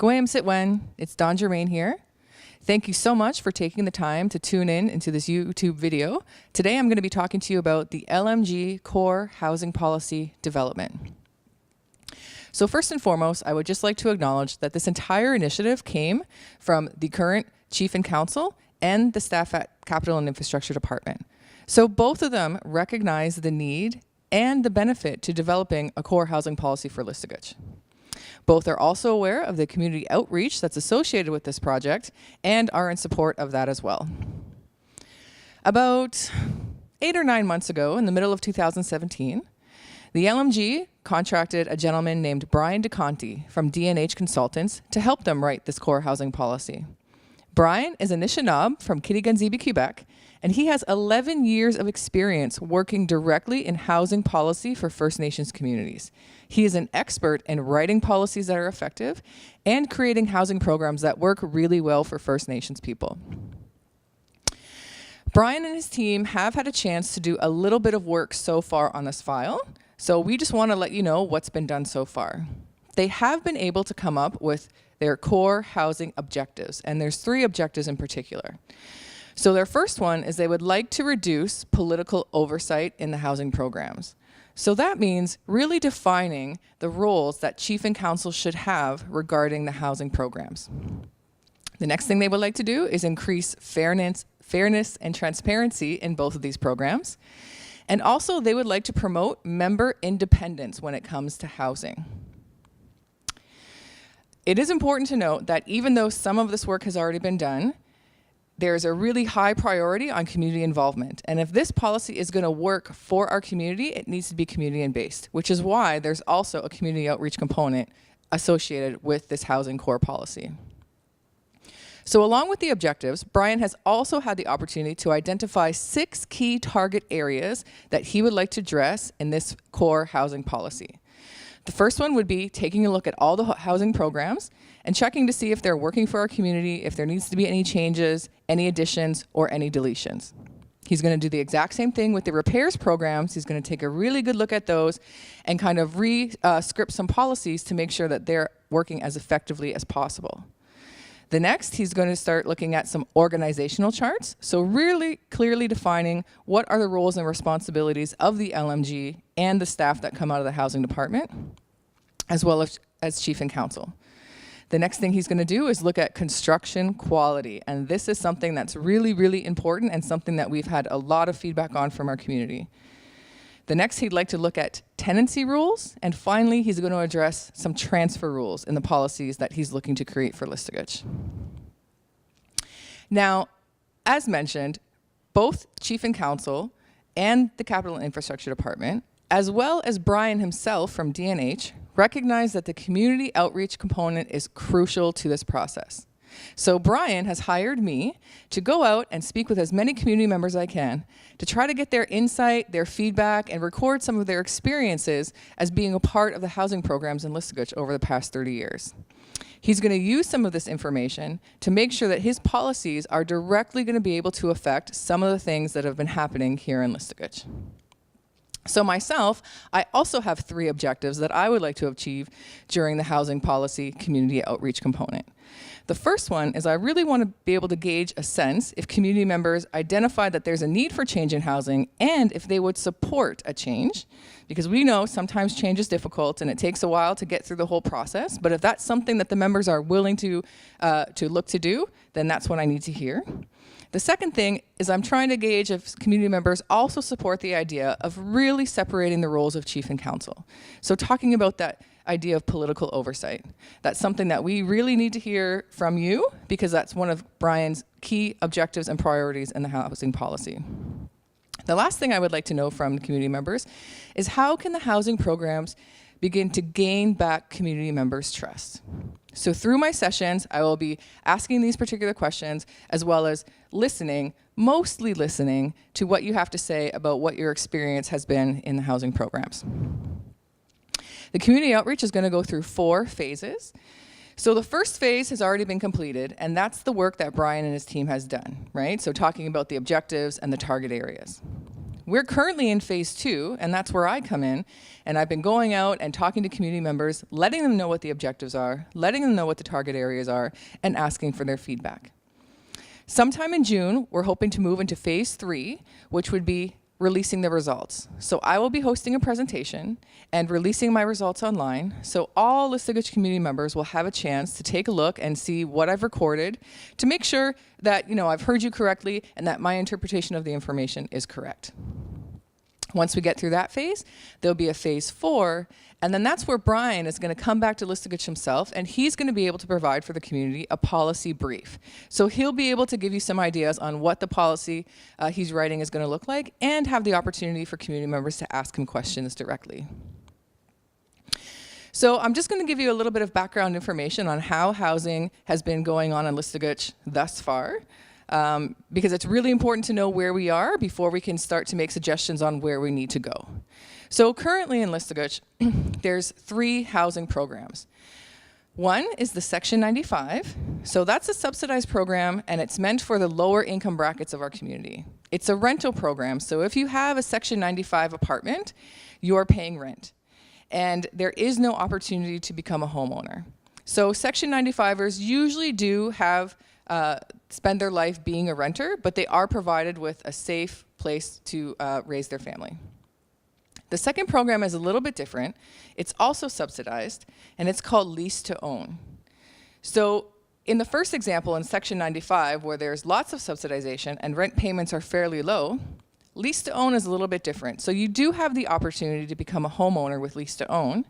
Goyam Sitwen, it's Don Germain here. Thank you so much for taking the time to tune in into this YouTube video. Today I'm going to be talking to you about the LMG Core Housing Policy Development. So first and foremost, I would just like to acknowledge that this entire initiative came from the current Chief and Council and the staff at Capital and Infrastructure Department. So both of them recognize the need and the benefit to developing a core housing policy for Listegutch. Both are also aware of the community outreach that's associated with this project and are in support of that as well. About 8 or 9 months ago, in the middle of 2017, the LMG contracted a gentleman named Brian DeConti from D&H Consultants to help them write this core housing policy. Brian is a Anishinaabe from Kitigan-Zibi, Quebec, and he has 11 years of experience working directly in housing policy for First Nations communities. He is an expert in writing policies that are effective and creating housing programs that work really well for First Nations people. Brian and his team have had a chance to do a little bit of work so far on this file, so we just want to let you know what's been done so far. They have been able to come up with their core housing objectives, and there's 3 objectives in particular. So their first one is they would like to reduce political oversight in the housing programs. So that means really defining the roles that Chief and Council should have regarding the housing programs. The next thing they would like to do is increase fairness and transparency in both of these programs. And also they would like to promote member independence when it comes to housing. It is important to note that even though some of this work has already been done, there's a really high priority on community involvement. And if this policy is going to work for our community, it needs to be community-based, which is why there's also a community outreach component associated with this housing core policy. So along with the objectives, Brian has also had the opportunity to identify 6 key target areas that he would like to address in this core housing policy. The first one would be taking a look at all the housing programs and checking to see if they're working for our community, if there needs to be any changes, any additions, or any deletions. He's going to do the exact same thing with the repairs programs. He's going to take a really good look at those and kind of script some policies to make sure that they're working as effectively as possible. The next, he's going to start looking at some organizational charts. So really clearly defining what are the roles and responsibilities of the LMG and the staff that come out of the housing department, as well as Chief and Council. The next thing he's going to do is look at construction quality. And this is something that's really, really important and something that we've had a lot of feedback on from our community. The next, he'd like to look at tenancy rules. And finally, he's going to address some transfer rules in the policies that he's looking to create for Listegutch. Now, as mentioned, both Chief and Council and the Capital and Infrastructure Department, as well as Brian himself from D&H, recognize that the community outreach component is crucial to this process. So Brian has hired me to go out and speak with as many community members as I can to try to get their insight, their feedback, and record some of their experiences as being a part of the housing programs in Listegutch over the past 30 years. He's going to use some of this information to make sure that his policies are directly going to be able to affect some of the things that have been happening here in Listegutch. So myself, I also have 3 objectives that I would like to achieve during the housing policy community outreach component. The first one is I really want to be able to gauge a sense if community members identify that there's a need for change in housing and if they would support a change, because we know sometimes change is difficult and it takes a while to get through the whole process. But if that's something that the members are willing to look to do, then that's what I need to hear. The second thing is I'm trying to gauge if community members also support the idea of really separating the roles of Chief and Council. So talking about that idea of political oversight. That's something that we really need to hear from you because that's one of Brian's key objectives and priorities in the housing policy. The last thing I would like to know from community members is how can the housing programs begin to gain back community members' trust? So through my sessions, I will be asking these particular questions as well as listening, mostly listening to what you have to say about what your experience has been in the housing programs. The community outreach is going to go through 4 phases. So the first phase has already been completed, and that's the work that Brian and his team has done, right? So talking about the objectives and the target areas. We're currently in phase 2, and that's where I come in. And I've been going out and talking to community members, letting them know what the objectives are, letting them know what the target areas are, and asking for their feedback. Sometime in June, we're hoping to move into phase 3, which would be releasing the results. So I will be hosting a presentation and releasing my results online. So all Listigich community members will have a chance to take a look and see what I've recorded to make sure that, I've heard you correctly and that my interpretation of the information is correct. Once we get through that phase, there'll be a phase 4, and then that's where Brian is going to come back to Listigich himself, and he's going to be able to provide for the community a policy brief. So he'll be able to give you some ideas on what the policy he's writing is going to look like, and have the opportunity for community members to ask him questions directly. So I'm just going to give you a little bit of background information on how housing has been going on in Listigich thus far. Because it's really important to know where we are before we can start to make suggestions on where we need to go. So currently in Listigich, there's 3 housing programs. One is the Section 95. So that's a subsidized program, and it's meant for the lower income brackets of our community. It's a rental program, so if you have a Section 95 apartment, you're paying rent. And there is no opportunity to become a homeowner. So Section 95ers usually do have spend their life being a renter, but they are provided with a safe place to raise their family. The second program is a little bit different. It's also subsidized, and it's called lease to own. So in the first example in Section 95, where there's lots of subsidization and rent payments are fairly low, lease to own is a little bit different. So you do have the opportunity to become a homeowner with lease to own,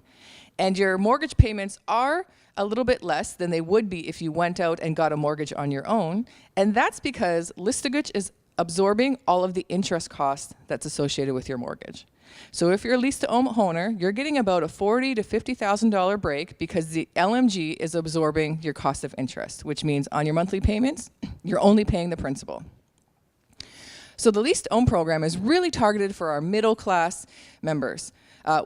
and your mortgage payments are a little bit less than they would be if you went out and got a mortgage on your own. And that's because Listigich is absorbing all of the interest costs that's associated with your mortgage. So if you're a lease-to-own owner, you're getting about a $40,000 to $50,000 break because the LMG is absorbing your cost of interest, which means on your monthly payments, you're only paying the principal. So the lease-to-own program is really targeted for our middle-class members,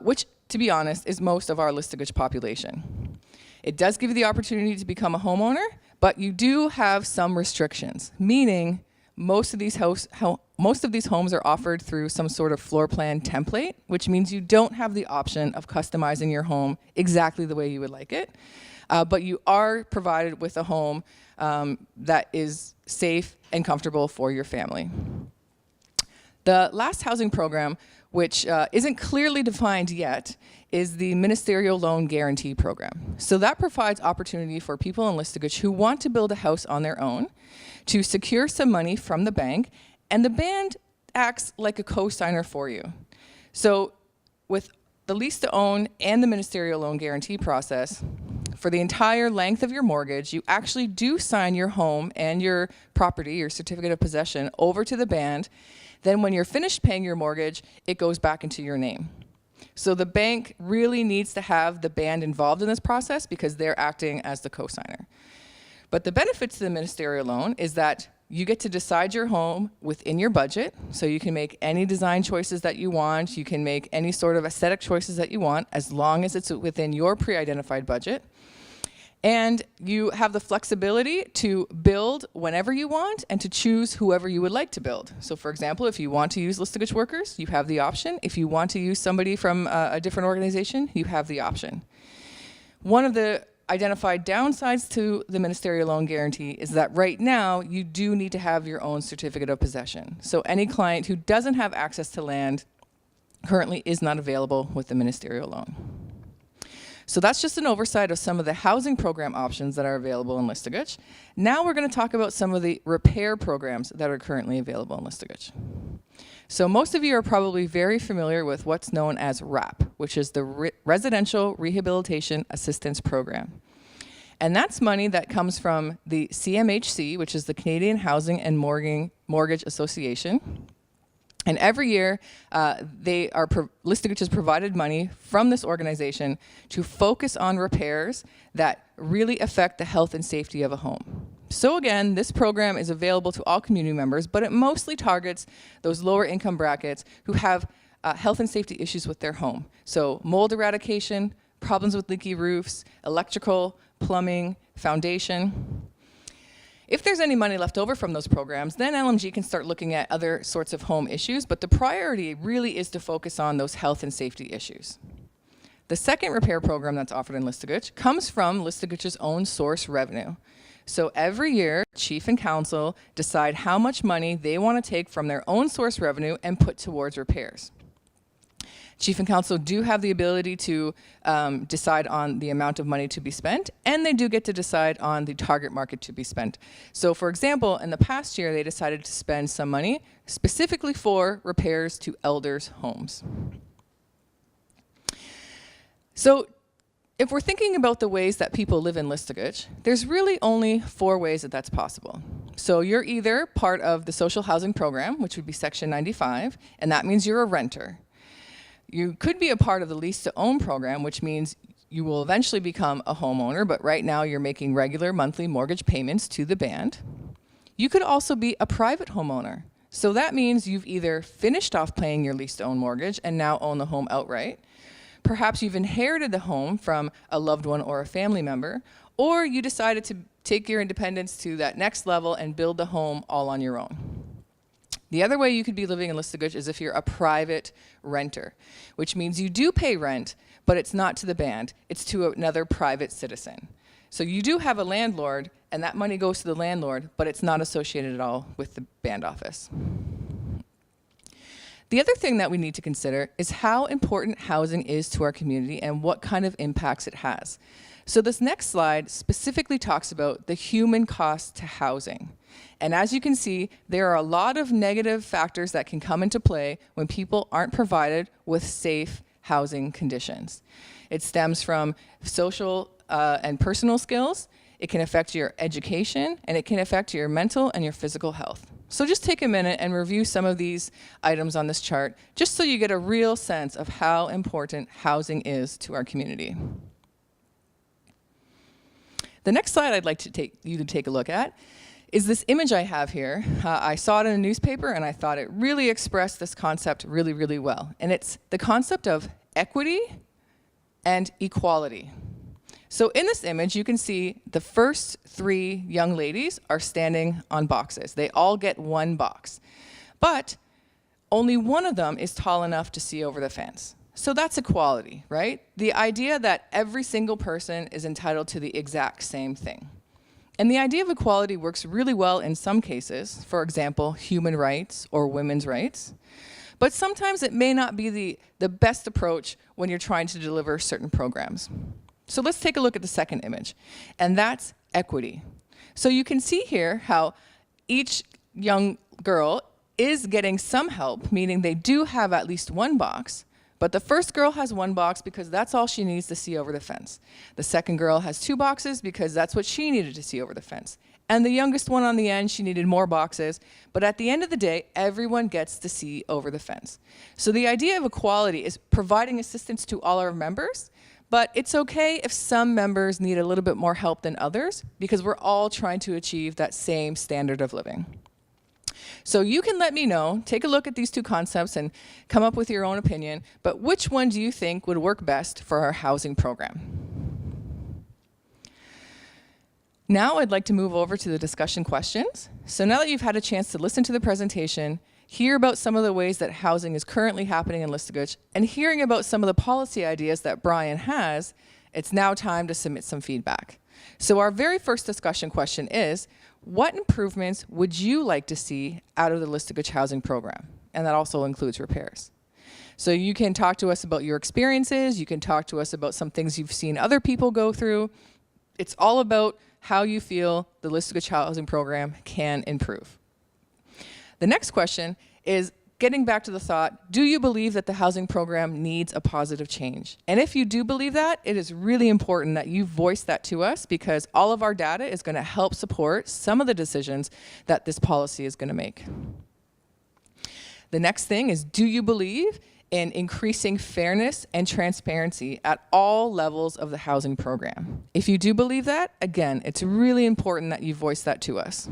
which, to be honest, is most of our Listigich population. It does give you the opportunity to become a homeowner, but you do have some restrictions, meaning most of these homes are offered through some sort of floor plan template, which means you don't have the option of customizing your home exactly the way you would like it, but you are provided with a home that is safe and comfortable for your family. The last housing program, which isn't clearly defined yet, is the Ministerial Loan Guarantee Program. So that provides opportunity for people in Listigich who want to build a house on their own to secure some money from the bank, and the band acts like a co-signer for you. So with the lease to own and the Ministerial Loan Guarantee process, for the entire length of your mortgage, you actually do sign your home and your property, your certificate of possession, over to the band. Then when you're finished paying your mortgage, it goes back into your name. So the bank really needs to have the band involved in this process because they're acting as the co-signer. But the benefits to the ministerial loan is that you get to decide your home within your budget, so you can make any design choices that you want, you can make any sort of aesthetic choices that you want, as long as it's within your pre-identified budget. And you have the flexibility to build whenever you want and to choose whoever you would like to build. So for example, if you want to use Listigich workers, you have the option. If you want to use somebody from a different organization, you have the option. One of the identified downsides to the ministerial loan guarantee is that right now you do need to have your own certificate of possession. So any client who doesn't have access to land currently is not available with the ministerial loan. So that's just an oversight of some of the housing program options that are available in Listigich. Now we're going to talk about some of the repair programs that are currently available in Listigich. So most of you are probably very familiar with what's known as RAP, which is the Residential Rehabilitation Assistance Program. And that's money that comes from the CMHC, which is the Canadian Housing and Mortgage Association. And every year, Listigich has provided money from this organization to focus on repairs that really affect the health and safety of a home. So again, this program is available to all community members, but it mostly targets those lower income brackets who have health and safety issues with their home. So mold eradication, problems with leaky roofs, electrical, plumbing, foundation. If there's any money left over from those programs, then LMG can start looking at other sorts of home issues, but the priority really is to focus on those health and safety issues. The second repair program that's offered in Listuguj comes from Listuguj's own source revenue. So every year, Chief and Council decide how much money they want to take from their own source revenue and put towards repairs. Chief and Council do have the ability to decide on the amount of money to be spent, and they do get to decide on the target market to be spent. So for example, in the past year, they decided to spend some money specifically for repairs to elders' homes. So if we're thinking about the ways that people live in Listuguj, there's really only 4 ways that that's possible. So you're either part of the social housing program, which would be Section 95, and that means you're a renter. You could be a part of the lease to own program, which means you will eventually become a homeowner, but right now you're making regular monthly mortgage payments to the band. You could also be a private homeowner. So that means you've either finished off paying your lease to own mortgage and now own the home outright. Perhaps you've inherited the home from a loved one or a family member, or you decided to take your independence to that next level and build the home all on your own. The other way you could be living in Listuguj is if you're a private renter, which means you do pay rent, but it's not to the band, it's to another private citizen. So you do have a landlord, and that money goes to the landlord, but it's not associated at all with the band office. The other thing that we need to consider is how important housing is to our community and what kind of impacts it has. So this next slide specifically talks about the human cost to housing. And as you can see, there are a lot of negative factors that can come into play when people aren't provided with safe housing conditions. It stems from social and personal skills, it can affect your education, and it can affect your mental and your physical health. So just take a minute and review some of these items on this chart, just so you get a real sense of how important housing is to our community. The next slide I'd like you to take a look at is this image I have here. I saw it in a newspaper and I thought it really expressed this concept really, really well. And it's the concept of equity and equality. So in this image, you can see the first 3 young ladies are standing on boxes. They all get 1 box, but only one of them is tall enough to see over the fence. So that's equality, right? The idea that every single person is entitled to the exact same thing. And the idea of equality works really well in some cases, for example, human rights or women's rights. But sometimes it may not be the best approach when you're trying to deliver certain programs. So let's take a look at the second image, and that's equity. So you can see here how each young girl is getting some help, meaning they do have at least 1 box, but the first girl has 1 box because that's all she needs to see over the fence. The second girl has 2 boxes because that's what she needed to see over the fence. And the youngest one on the end, she needed more boxes, but at the end of the day, everyone gets to see over the fence. So the idea of equality is providing assistance to all our members, but it's okay if some members need a little bit more help than others because we're all trying to achieve that same standard of living. So you can let me know, take a look at these 2 concepts and come up with your own opinion, but which one do you think would work best for our housing program? Now I'd like to move over to the discussion questions. So now that you've had a chance to listen to the presentation, hear about some of the ways that housing is currently happening in Listuguj, and hearing about some of the policy ideas that Brian has, it's now time to submit some feedback. So our very first discussion question is, what improvements would you like to see out of the Listuguj housing program? And that also includes repairs. So you can talk to us about your experiences, you can talk to us about some things you've seen other people go through. It's all about how you feel the Listuguj housing program can improve. The next question is getting back to the thought, do you believe that the housing program needs a positive change? And if you do believe that, it is really important that you voice that to us because all of our data is going to help support some of the decisions that this policy is going to make. The next thing is, do you believe in increasing fairness and transparency at all levels of the housing program? If you do believe that, again, it's really important that you voice that to us.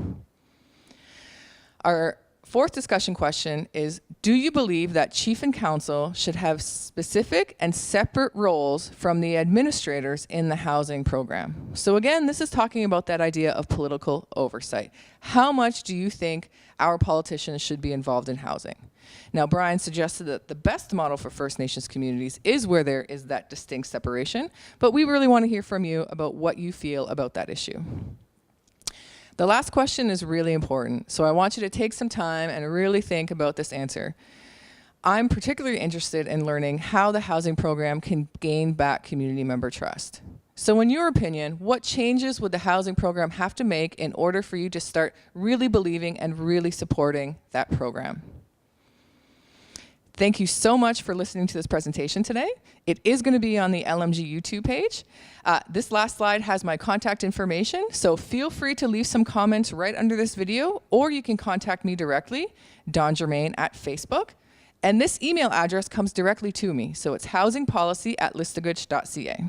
Our fourth discussion question is, do you believe that chief and council should have specific and separate roles from the administrators in the housing program? So again, this is talking about that idea of political oversight. How much do you think our politicians should be involved in housing? Now, Brian suggested that the best model for First Nations communities is where there is that distinct separation, but we really want to hear from you about what you feel about that issue. The last question is really important, so I want you to take some time and really think about this answer. I'm particularly interested in learning how the housing program can gain back community member trust. So in your opinion, what changes would the housing program have to make in order for you to start really believing and really supporting that program? Thank you so much for listening to this presentation today. It is going to be on the LMG YouTube page. This last slide has my contact information, so feel free to leave some comments right under this video, or you can contact me directly, Dawn Germain at Facebook. And this email address comes directly to me, so it's housingpolicy@listaguch.ca.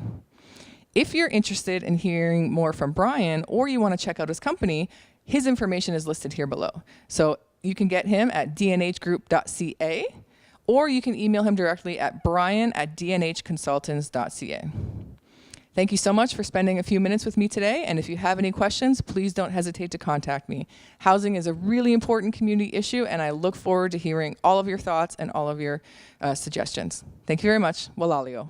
If you're interested in hearing more from Brian, or you want to check out his company, his information is listed here below. So you can get him at dnhgroup.ca, or you can email him directly at brian@dnhconsultants.ca. Thank you so much for spending a few minutes with me today, and if you have any questions, please don't hesitate to contact me. Housing is a really important community issue, and I look forward to hearing all of your thoughts and all of your suggestions. Thank you very much. Walalio.